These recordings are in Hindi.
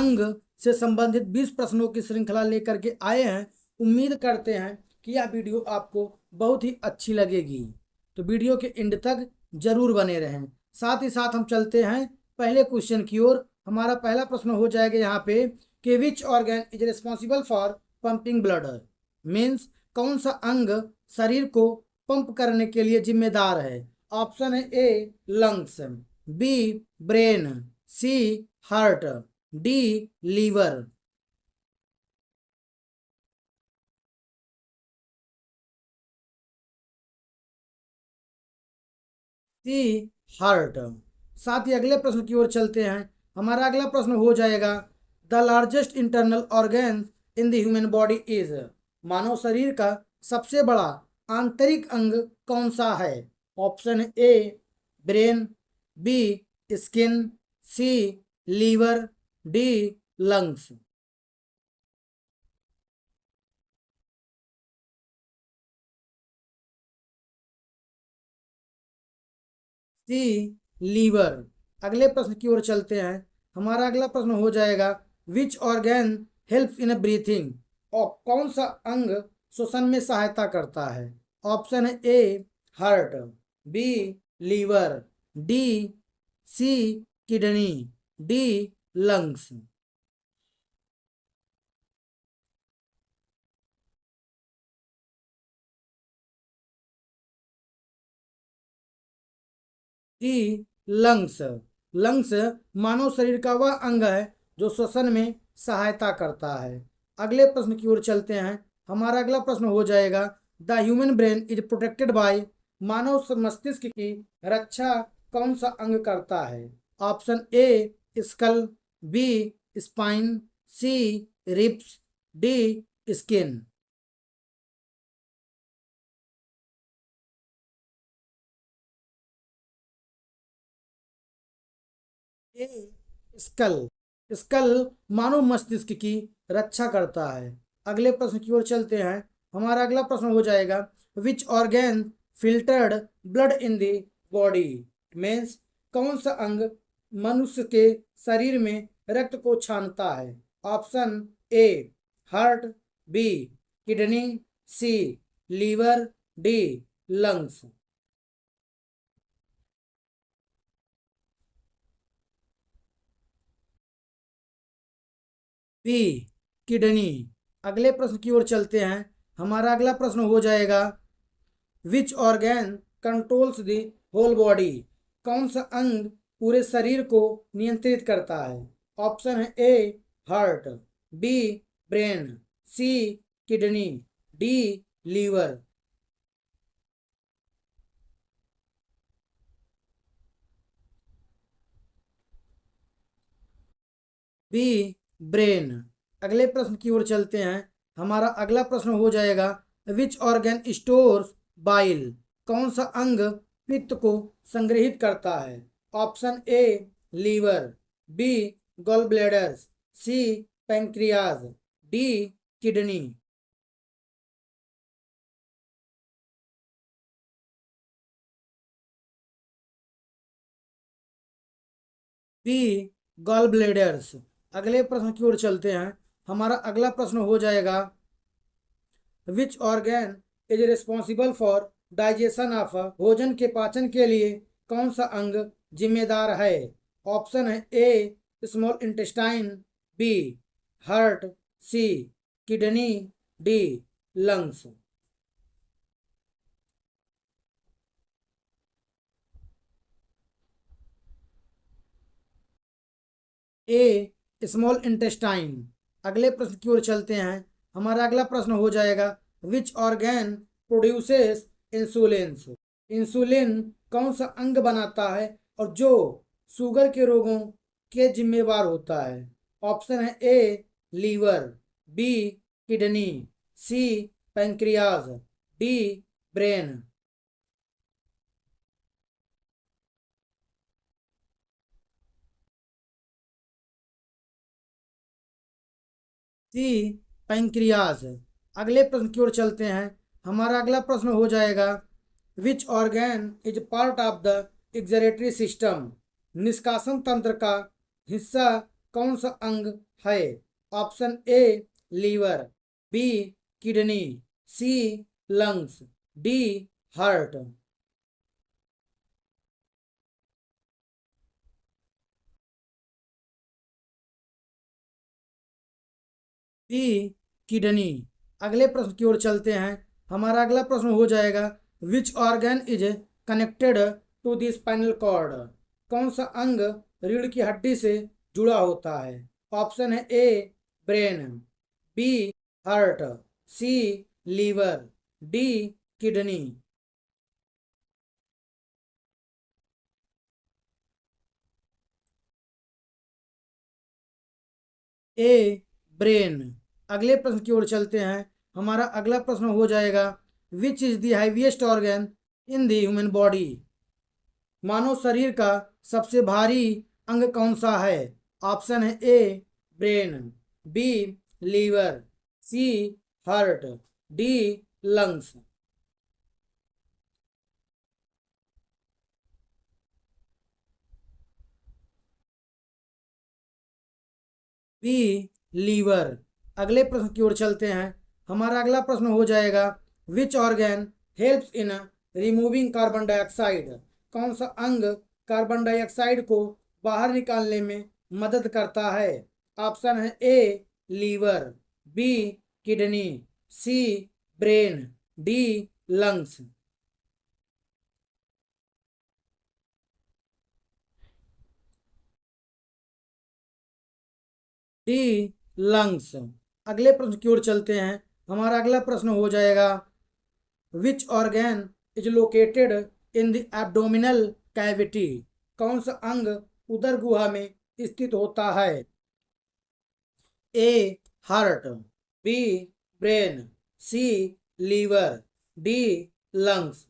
अंग से संबंधित 20 प्रश्नों की श्रृंखला लेकर के आए हैं। उम्मीद करते हैं कि यह वीडियो आपको बहुत ही अच्छी लगेगी, तो वीडियो के एंड तक जरूर बने रहें। साथ ही साथ हम चलते हैं पहले क्वेश्चन की ओर। हमारा पहला प्रश्न हो जाएगा यहाँ पे कि विच organ is responsible for pumping blood. Means कौन सा अंग शरीर को पंप करने के लिए जिम्मेदार है। ऑप्शन है ए लंग्स, बी ब्रेन, सी heart, D liver. C heart. साथ ही अगले प्रश्न की ओर चलते हैं। हमारा अगला प्रश्न हो जाएगा the largest internal organ in the human body is. मानव शरीर का सबसे बड़ा आंतरिक अंग कौन सा है। Option A brain, B skin, C liver, D lungs. C liver. अगले प्रश्न की ओर चलते हैं। हमारा अगला प्रश्न हो जाएगा which organ help in breathing. और कौन सा अंग श्वसन में सहायता करता है। ऑप्शन है A heart, B liver, D C kidney, D lungs. D lungs. Lungs मानव शरीर का वह अंग है जो श्वसन में सहायता करता है। अगले प्रश्न की ओर चलते हैं। हमारा अगला प्रश्न हो जाएगा the human brain is protected by. मानव मस्तिष्क की रक्षा कौन सा अंग करता है। Option A skull, B spine, C ribs, D skin. A skull. Skull मानव मस्तिष्क की रक्षा करता है। अगले प्रश्न की ओर चलते हैं। हमारा अगला प्रश्न हो जाएगा which organ filtered blood in the body. Means कौन सा अंग मनुष्य के शरीर में रक्त को छानता है। Option A heart, B kidney, C liver, D lungs. B kidney. अगले प्रश्न की ओर चलते हैं। हमारा अगला प्रश्न हो जाएगा which organ controls the whole body. कौन सा अंग पूरे शरीर को नियंत्रित करता है। ऑप्शन है A heart, B brain, C kidney, D liver. B brain. अगले प्रश्न की ओर चलते हैं। हमारा अगला प्रश्न हो जाएगा विच ऑर्गन स्टोर्स बाइल। कौन सा अंग पित्त को संग्रहित करता है। Option A liver, B gall bladders, C pancreas, D kidney. B gall bladders. अगले प्रश्न की ओर चलते हैं। हमारा अगला प्रश्न हो जाएगा which organ is responsible for digestion of. भोजन के पाचन के लिए कौन सा अंग जिम्मेदार है। ऑप्शन है A small intestine, B heart, C kidney, D lungs. A small intestine. अगले प्रश्न की ओर चलते हैं। हमारा अगला प्रश्न हो जाएगा which organ produces insulin. Insulin कौन सा अंग बनाता है और जो शुगर के रोगों के जिम्मेवार होता है। ऑप्शन है A liver, B kidney, C pancreas, D brain. C pancreas. अगले प्रश्न की ओर चलते हैं। हमारा अगला प्रश्न हो जाएगा which organ is part of the excretory system. निष्कासन तंत्र का हिस्सा कौन सा अंग है? Option A liver, B kidney, C lungs, D heart. B kidney. अगले प्रश्न की ओर चलते हैं। हमारा अगला प्रश्न हो जाएगा, which organ is connected to the spinal cord? कौन सा अंग रीढ़ की हड्डी से जुड़ा होता है? ऑप्शन है A brain, B heart, C liver, D kidney. A brain. अगले प्रश्न की ओर चलते हैं। हमारा अगला प्रश्न हो जाएगा, which is the heaviest organ in the human body? मानव शरीर का सबसे भारी अंग कौन सा है? ऑप्शन है A brain, B liver, C heart, D lungs. B liver. अगले प्रश्न की ओर चलते हैं। हमारा अगला प्रश्न हो जाएगा, which organ helps in removing carbon dioxide? कौन सा अंग कार्बन डाइऑक्साइड को बाहर निकालने में मदद करता है? ऑप्शन है A liver, B kidney, C brain, D lungs. D lungs. अगले प्रश्न की ओर चलते हैं। हमारा अगला प्रश्न हो जाएगा, which organ is located in the abdominal cavity? कौन सा अंग उदर गुहा में स्थित होता है? A heart, B brain, C liver, D lungs.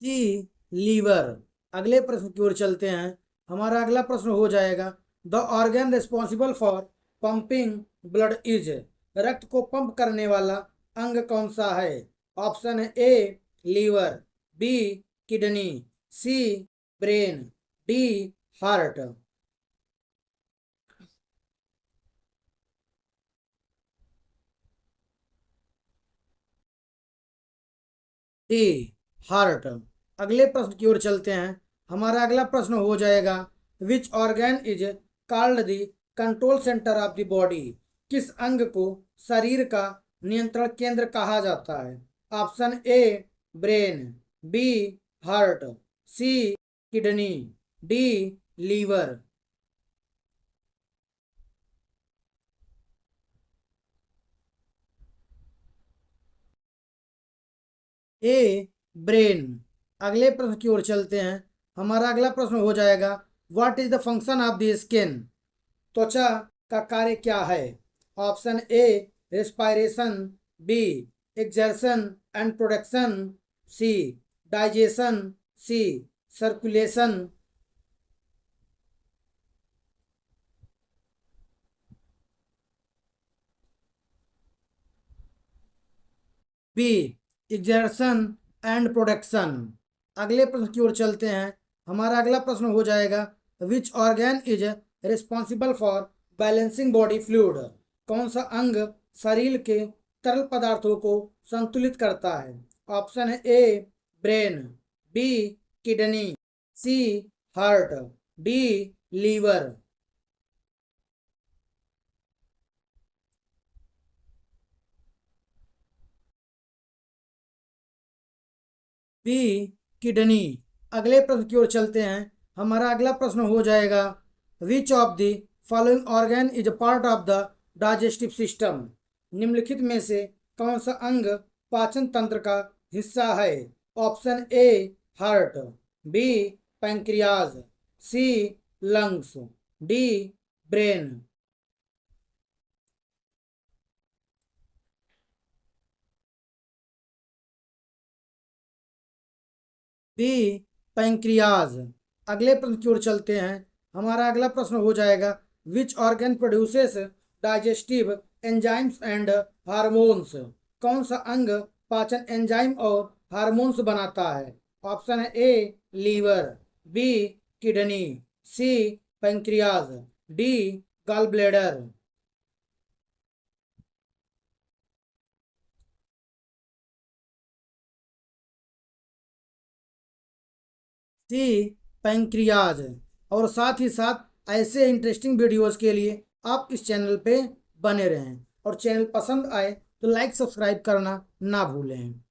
C liver. अगले प्रश्न की ओर चलते हैं। हमारा अगला प्रश्न हो जाएगा, the organ responsible for pumping blood is? रक्त को पंप करने वाला अंग कौन सा है? ऑप्शन है A liver, B kidney, C brain, D heart. D heart. अगले प्रश्न की ओर चलते हैं। हमारा अगला प्रश्न हो जाएगा, which organ is called the control centre of the body? किस अंग को शरीर का नियंत्रण केंद्र कहा जाता है? Option A brain, B heart, C kidney, D liver. A brain. अगले प्रश्न की ओर चलते हैं। हमारा अगला प्रश्न हो जाएगा, what is the function of the skin? त्वचा का कार्य क्या है? Option A respiration, B excretion and production, C digestion, C circulation. B excretion and production. अगले प्रश्न की ओर चलते हैं। हमारा अगला प्रश्न हो जाएगा, which organ is responsible for balancing body fluid? कौन सा अंग शरीर के तरल पदार्थों को संतुलित करता है? ऑप्शन है A brain, B kidney, C heart, D liver. B kidney. अगले प्रश्न की ओर चलते हैं। हमारा अगला प्रश्न हो जाएगा, which of the following organ is a part of the digestive system? निम्नलिखित में से कौन सा अंग पाचन तंत्र का हिस्सा है? Option A heart, B pancreas, C lungs, D brain. B pancreas. अगले प्रश्न की ओर चलते हैं। हमारा अगला प्रश्न हो जाएगा, which organ produces digestive enzymes and hormones? कौन सा अंग पाचन एंजाइम और हार्मोन्स बनाता है? ऑप्शन है A liver, B kidney, C pancreas, de Gaulle bladder. C pancreas. और साथ ही साथ ऐसे इंटरेस्टिंग वीडियोस के लिए आप इस चैनल पे बने रहें, और चैनल पसंद आए तो लाइक सब्सक्राइब करना ना भूलें।